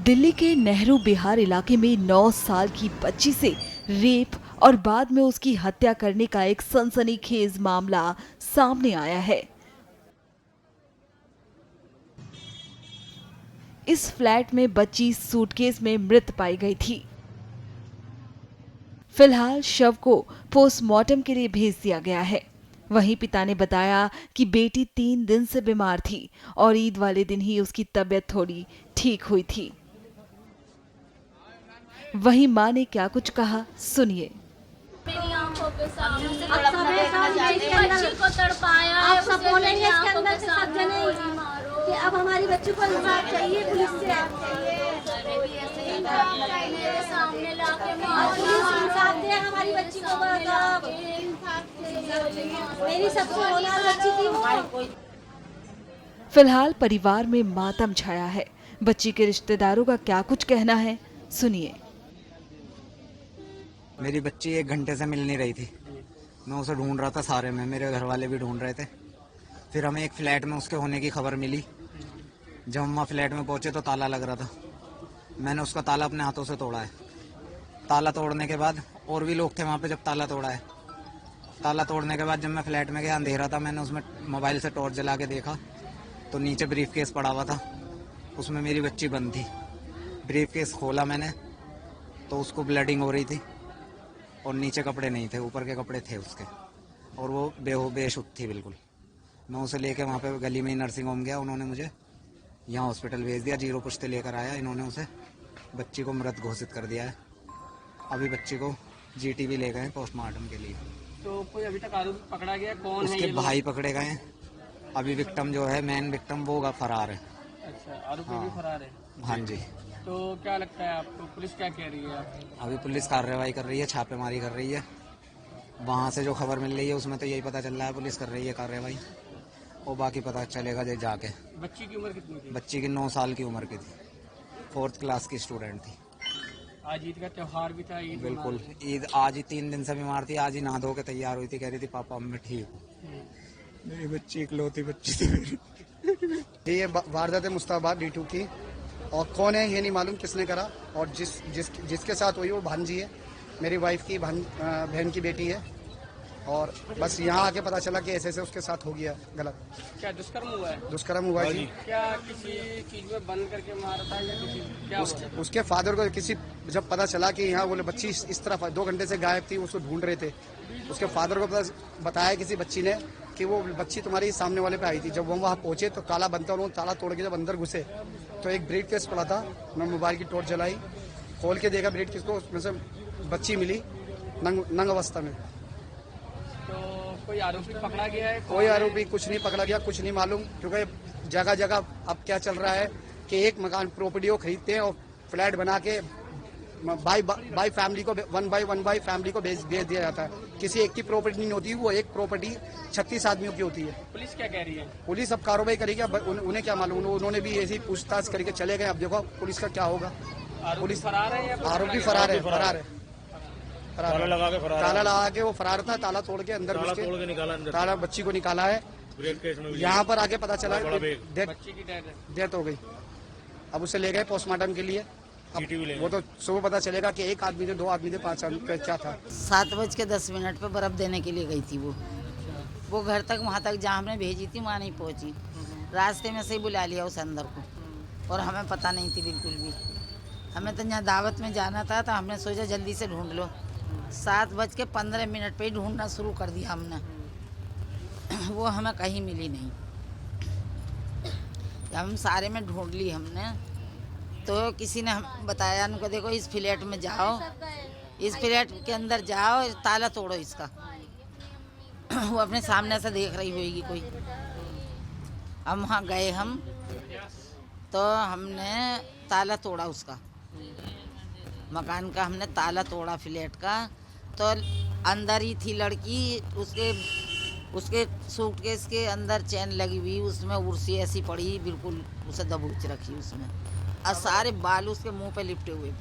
दिल्ली के नेहरू बिहार इलाके में 9 साल की बच्ची से रेप और बाद में उसकी हत्या करने का एक सनसनीखेज मामला सामने आया है। इस फ्लैट में बच्ची सूटकेस में मृत पाई गई थी। फिलहाल शव को पोस्टमार्टम के लिए भेज दिया गया है। वहीं पिता ने बताया कि बेटी 3 दिन से बीमार थी और ईद वाले दिन ही उसकी तबीयत थोड़ी ठीक हुई थी। वहीं मां ने क्या कुछ कहा, सुनिए। मेरी आंखों पे सामने से बच्ची को तड़पाया है। आप सब बोलेंगे इसके अंदर से सब जने कि अब हमारी बच्ची को इंसाफ चाहिए, पुलिस से मेरे सामने लाके पुलिस इंसाफ दे हमारी बच्ची को। मेरी सबसे होनहार बच्ची थी वो। फिलहाल परिवार में मातम छाया है। बच्ची के रिश्तेदारों का क्या कुछ कहना है, सुनिए। मेरी बच्ची 1 घंटे से मिल नहीं रही थी। मैं उसे ढूंढ रहा था सारे में, मेरे घर वाले भी ढूंढ रहे थे। फिर हमें एक फ्लैट में उसके होने की खबर मिली। जब हम वहाँ फ्लैट में पहुंचे तो ताला लग रहा था। मैंने उसका ताला अपने हाथों से तोड़ा है। ताला तोड़ने के बाद और भी लोग थे वहाँ पे जब ताला तोड़ा है। ताला तोड़ने के बाद जब मैं फ्लैट में गया, अंधेरा था, मैंने उसमें मोबाइल से टॉर्च जला के देखा तो नीचे ब्रीफ केस पड़ा हुआ था। उसमें मेरी बच्ची बंद थी। ब्रीफ केस खोला मैंने तो उसको ब्लडिंग हो रही थी और नीचे कपड़े नहीं थे, ऊपर के कपड़े थे उसके, और वो बेशुद्ध थी बिल्कुल। मैं उसे लेके वहाँ पे गली में ही नर्सिंग होम गया। उन्होंने मुझे यहाँ हॉस्पिटल भेज दिया। 0 पुश्ते लेकर आया। इन्होंने उसे बच्ची को मृत घोषित कर दिया है। अभी बच्ची को जीटीबी ले गए पोस्टमार्टम के लिए। तो कोई अभी तक आरोपी पकड़ा गया? कौन है? उसके भाई पकड़े गए हैं। अभी विक्टिम जो है, मेन विक्टिम, वो फरार है। अच्छा, आरोपी भी फरार है। हाँ जी। तो क्या लगता है आपको, पुलिस क्या कह रही है? अभी पुलिस कार्रवाई कर रही है, छापेमारी कर रही है। वहाँ से जो खबर मिल रही है उसमें तो यही पता चल रहा है पुलिस कर रही है कार्रवाई, और बाकी पता चलेगा जाके। बच्ची की उम्र कितनी थी? बच्ची की 9 साल की उम्र की थी। 4th क्लास की स्टूडेंट थी। आज ईद का त्योहार भी था। ईद बिल्कुल, ईद आज ही 3 दिन से बीमार थी। आज ही नहा धो के तैयार हुई थी, कह रही थी पापा मैं ठीक हूँ। मेरी बच्ची इकलौती बच्ची थी मेरी। ये वारदात मुस्ताबाद D2 की, और कौन है ये नहीं मालूम किसने करा, और जिसके साथ हुई वो भांजी है, मेरी वाइफ की बहन की बेटी है। और बस यहाँ आके पता चला कि ऐसे उसके साथ हो गया गलत। क्या दुष्कर्म हुआ है? दुष्कर्म हुआ जी। क्या किसी चीज में बंद करके मारा था या किसी क्या हुआ? उसके फादर को जब पता चला कि यहाँ बोले बच्ची इस तरफ 2 घंटे से गायब थी, उसको ढूंढ रहे थे। उसके फादर को बताया किसी बच्ची ने कि वो बच्ची तुम्हारी सामने वाले पे आई थी। जब वो वहाँ पहुंचे तो ताला बंद था। उन्होंने ताला तोड़ के जब अंदर घुसे तो एक ब्रीफ केस पड़ा था। मैं मोबाइल की टॉर्च जलाई, खोल के देखा ब्रीफ केस को, उसमें से बच्ची मिली नंग अवस्था में। तो कोई आरोपी पकड़ा गया है? कोई आरोपी कुछ नहीं पकड़ा गया, कुछ नहीं मालूम, क्योंकि जगह जगह अब क्या चल रहा है कि एक मकान प्रॉपर्टी को खरीदते हैं और फ्लैट बना के बाई फैमिली को वन बाई फैमिली को भेज दिया जाता है। किसी एक की प्रॉपर्टी नहीं होती, वो एक प्रॉपर्टी 36 आदमियों की होती है। पुलिस क्या कह रही है? पुलिस अब कार्रवाई करेगी। अब उन्हें क्या मालूम, उन्होंने भी ऐसी पूछताछ करके चले गए। अब देखो पुलिस का क्या होगा। पुलिस फरार है या आरोपी फरार है। ताला लगा के वो फरार था। ताला तोड़ के अंदर घुस के निकाला, ताला बच्ची को निकाला है। यहाँ पर आके पता चला बच्ची की डेथ हो गई। अब उसे ले गए पोस्टमार्टम के लिए। वो तो सुबह पता चलेगा कि 1 आदमी थे, 2 आदमी थे, 5 आदमी, क्या था। 7:10 पे बर्फ देने के लिए गई थी वो घर तक, वहाँ तक जहाँ हमने भेजी थी वहाँ नहीं पहुँची। रास्ते में से ही बुला लिया उस अंदर को, और हमें पता नहीं थी बिल्कुल भी। हमें तो यहाँ दावत में जाना था तो हमने सोचा जल्दी से ढूंढ लो। 7:15 पे ही ढूंढना शुरू कर दिया हमने। वो हमें कहीं मिली नहीं। जब हम सारे में ढूंढ ली हमने तो किसी ने हम बताया उनको, देखो इस फ्लैट में जाओ, इस फ्लैट के अंदर जाओ, ताला तोड़ो इसका। वो अपने सामने से देख रही होगी कोई। हम वहाँ गए हम तो हमने ताला तोड़ा उसका, मकान का हमने ताला तोड़ा फ्लैट का। तो अंदर ही थी लड़की, उसके सूटकेस के अंदर चैन लगी हुई, उसमें उर्सी ऐसी पड़ी बिल्कुल, उसे दबोच रखी उसमें, और सारे बाल उसके मुंह पे लिपटे हुए।